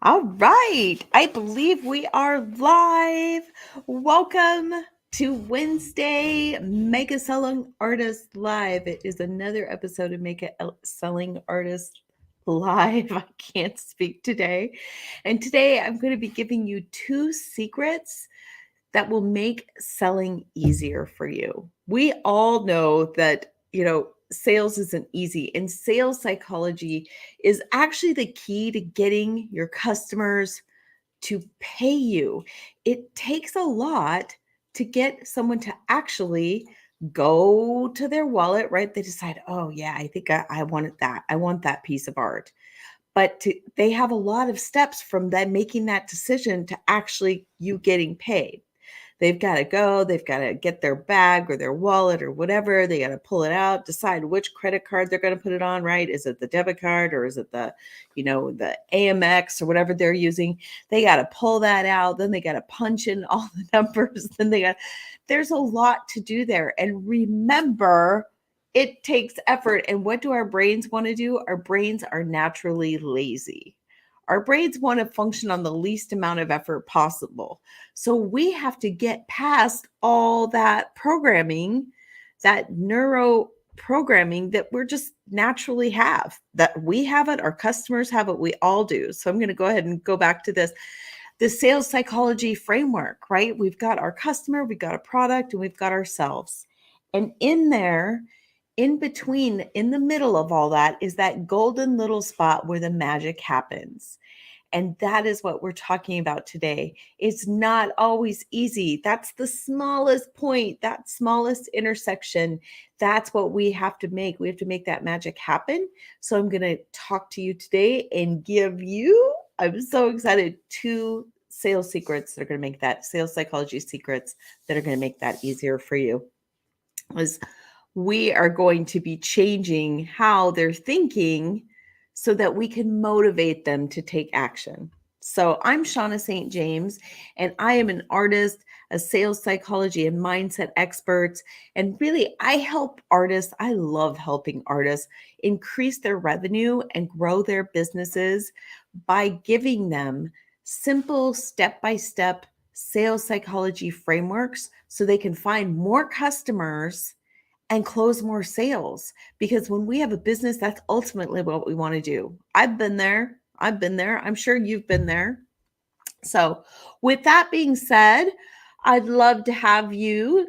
All right. I believe we are live. Welcome to Wednesday Mega Selling Artist Live. It is another episode of Mega Selling Artist Live. I can't speak today. And today I'm going to be giving you 2 secrets that will make selling easier for you. We all know that, sales isn't easy, and sales psychology is actually the key to getting your customers to pay you. It takes a lot to get someone to actually go to their wallet, right? They decide, oh, yeah, I think I wanted that. I want that piece of art. They have a lot of steps from them making that decision to actually you getting paid. They've got to go, they've got to get their bag or their wallet or whatever. They got to pull it out, decide which credit card they're going to put it on, right? Is it the debit card or is it the Amex or whatever they're using? They got to pull that out. Then they got to punch in all the numbers. There's a lot to do there. And remember, it takes effort. And what do our brains want to do? Our brains are naturally lazy. Our brains want to function on the least amount of effort possible. So we have to get past all that programming, that neuro programming that we're just naturally have, that we have it, our customers have it, we all do. So I'm going to go ahead and go back to the sales psychology framework, right? We've got our customer, we've got a product, and we've got ourselves. And in there, in between, in the middle of all that is that golden little spot where the magic happens. And that is what we're talking about today. It's not always easy. That's the smallest point, that smallest intersection. That's what we have to make. We have to make that magic happen. So I'm going to talk to you today and give you, I'm so excited, 2 sales secrets that are going to make that, sales psychology secrets that are going to make that easier for you. As we are going to be changing how they're thinking so that we can motivate them to take action. So I'm Shauna St. James, and I am an artist, a sales psychology and mindset expert. And really, I help artists. I love helping artists increase their revenue and grow their businesses by giving them simple step-by-step sales psychology frameworks so they can find more customers and close more sales. Because when we have a business, that's ultimately what we want to do. I've been there. I'm sure you've been there. So, with that being said, I'd love to have you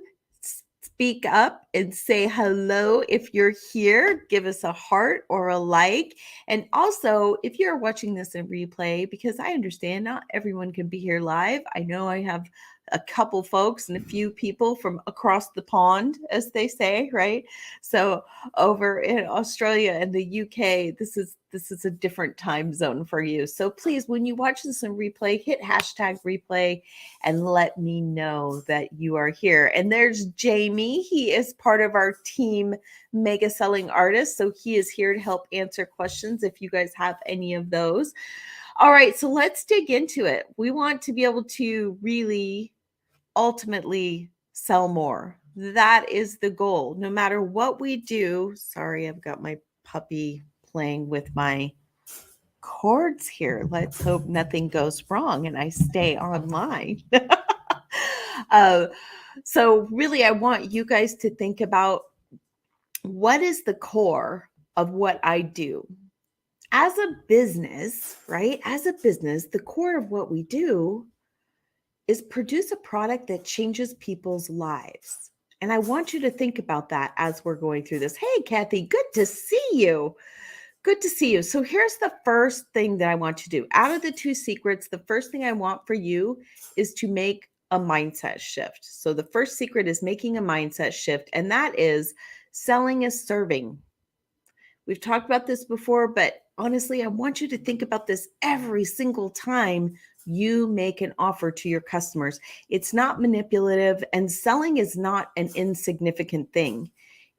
speak up and say hello if you're here. Give us a heart or a like. And also, if you're watching this in replay, because I understand not everyone can be here live. I know I have a couple folks and a few people from across the pond, as they say, right? So over in Australia and the UK, this is a different time zone for you. So please, when you watch this in replay, hit hashtag replay and let me know that you are here. And there's Jamie. He is part of our team Mega Selling Artists. So he is here to help answer questions if you guys have any of those. All right, so let's dig into it. We want to be able to really ultimately sell more. That is the goal. No matter what we do. Sorry, I've got my puppy playing with my cords here. Let's hope nothing goes wrong and I stay online. uh, so, really, I want you guys to think about what is the core of what I do. As a business, right? As a business, the core of what we do is produce a product that changes people's lives. And I want you to think about that as we're going through this. Hey, Kathy, good to see you. Good to see you. So here's the first thing that I want to do. Out of the 2 secrets, the first thing I want for you is to make a mindset shift. So the first secret is making a mindset shift, and that is selling is serving. We've talked about this before, but honestly, I want you to think about this every single time you make an offer to your customers. It's not manipulative, and selling is not an insignificant thing.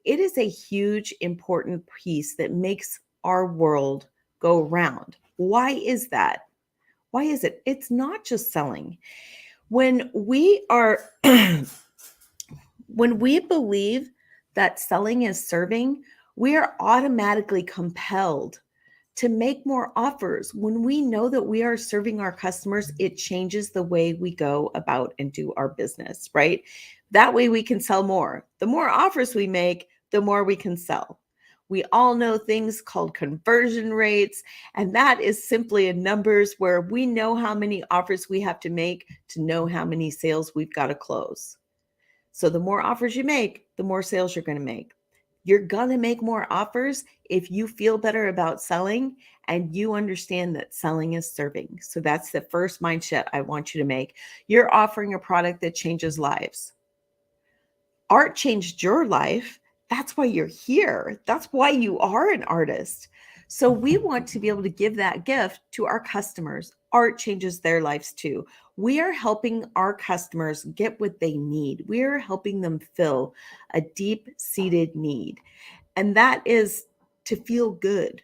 It is a huge, important piece that makes our world go round. Why is that? Why is it? It's not just selling. When we are, when we believe that selling is serving, we are automatically compelled to make more offers. When we know that we are serving our customers, it changes the way we go about and do our business, right? That way we can sell more. The more offers we make, the more we can sell. We all know things called conversion rates, and that is simply a numbers where we know how many offers we have to make to know how many sales we've got to close. So the more offers you make, the more sales you're going to make. You're going to make more offers if you feel better about selling and you understand that selling is serving. So that's the first mindset I want you to make. You're offering a product that changes lives. Art changed your life. That's why you're here. That's why you are an artist. So we want to be able to give that gift to our customers. Art changes their lives too. We are helping our customers get what they need. We are helping them fill a deep-seated need. And that is to feel good.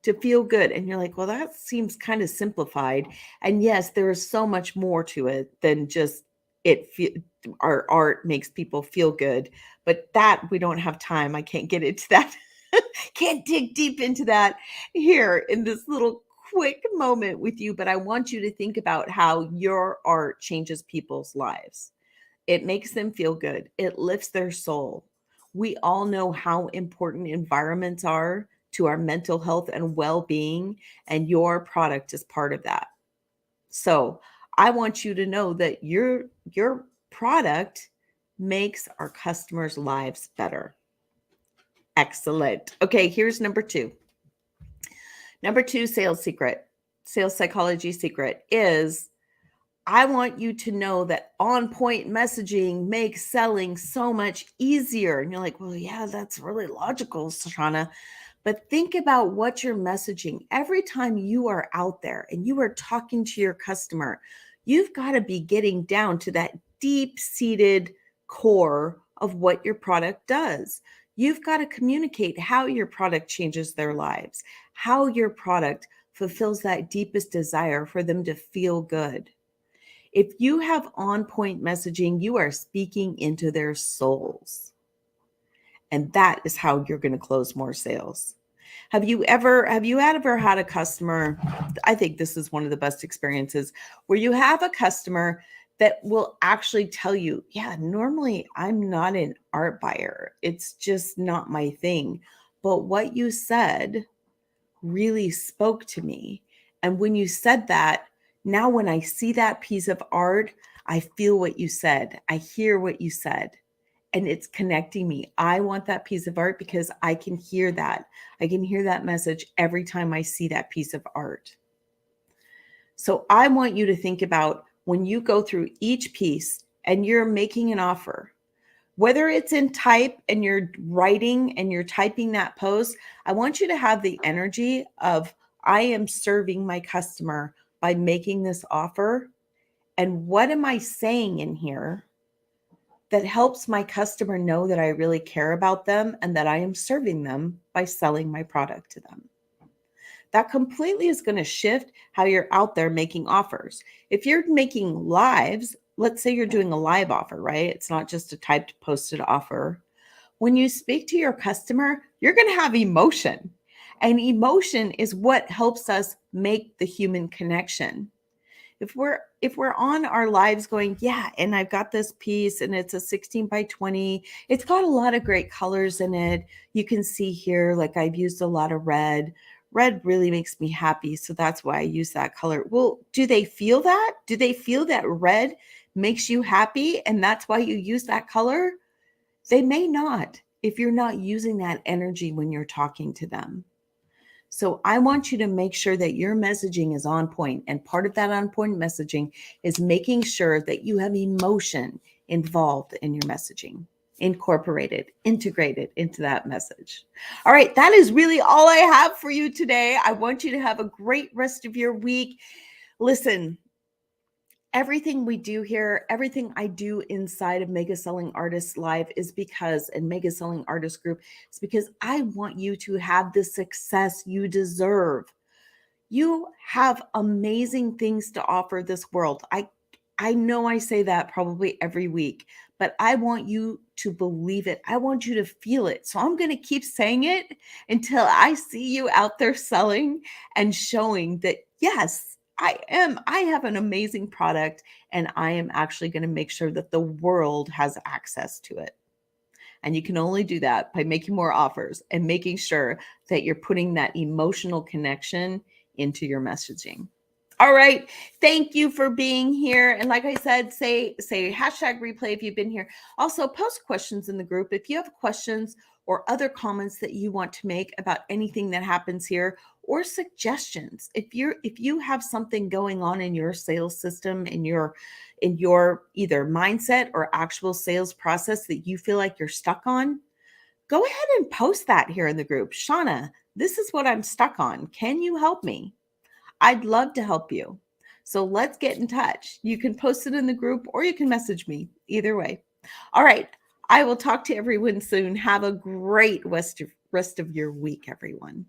To feel good. And you're like, well, that seems kind of simplified. And yes, there is so much more to it than just our art makes people feel good. But that we don't have time. I can't get into that. Can't dig deep into that here in this little quick moment with you. But I want you to think about how your art changes people's lives. It makes them feel good. It lifts their soul. We all know how important environments are to our mental health and well-being, and your product is part of that. So I want you to know that your product makes our customers' lives better. Excellent. Okay, here's number 2. Number 2 sales secret, sales psychology secret is I want you to know that on-point messaging makes selling so much easier. And you're like, well, yeah, that's really logical, Shoshana. But think about what you're messaging. Every time you are out there and you are talking to your customer, you've got to be getting down to that deep-seated core of what your product does. You've got to communicate how your product changes their lives, how your product fulfills that deepest desire for them to feel good. If you have on-point messaging, you are speaking into their souls. And that is how you're going to close more sales. Have you ever had a customer? I think this is one of the best experiences where you have a customer that will actually tell you, yeah, normally I'm not an art buyer. It's just not my thing. But what you said really spoke to me. And when you said that, now when I see that piece of art, I feel what you said. I hear what you said. And it's connecting me. I want that piece of art because I can hear that. I can hear that message every time I see that piece of art. So I want you to think about when you go through each piece and you're making an offer, whether it's in type and you're writing and you're typing that post, I want you to have the energy of, I am serving my customer by making this offer. And what am I saying in here that helps my customer know that I really care about them and that I am serving them by selling my product to them? That completely is going to shift how you're out there making offers. If you're making lives, let's say you're doing a live offer, right? It's not just a typed posted offer. When you speak to your customer, you're going to have emotion. And emotion is what helps us make the human connection. If we're on our lives going, yeah, and I've got this piece and it's a 16 by 20, it's got a lot of great colors in it. You can see here, like I've used a lot of red. Red really makes me happy. So that's why I use that color. Well, do they feel that? Do they feel that red makes you happy and that's why you use that color? They may not if you're not using that energy when you're talking to them. So I want you to make sure that your messaging is on point. And part of that on point messaging is making sure that you have emotion involved in your messaging, incorporated, integrated into that message. All right, that is really all I have for you today. I want you to have a great rest of your week. Listen, everything we do here, everything I do inside of Mega Selling Artists Live is because, and Mega Selling Artist Group, is because I want you to have the success you deserve. You have amazing things to offer this world. I I know I say that probably every week, but I want you to believe it. I want you to feel it. So I'm going to keep saying it until I see you out there selling and showing that, yes, I have an amazing product and I am actually going to make sure that the world has access to it. And you can only do that by making more offers and making sure that you're putting that emotional connection into your messaging. All right. Thank you for being here. And like I said, say hashtag replay if you've been here. Also, post questions in the group. If you have questions or other comments that you want to make about anything that happens here, or suggestions. If you have something going on in your sales system, in your either mindset or actual sales process that you feel like you're stuck on, go ahead and post that here in the group. Shauna, this is what I'm stuck on. Can you help me? I'd love to help you. So let's get in touch. You can post it in the group or you can message me. Either way. All right. I will talk to everyone soon. Have a great rest of your week, everyone.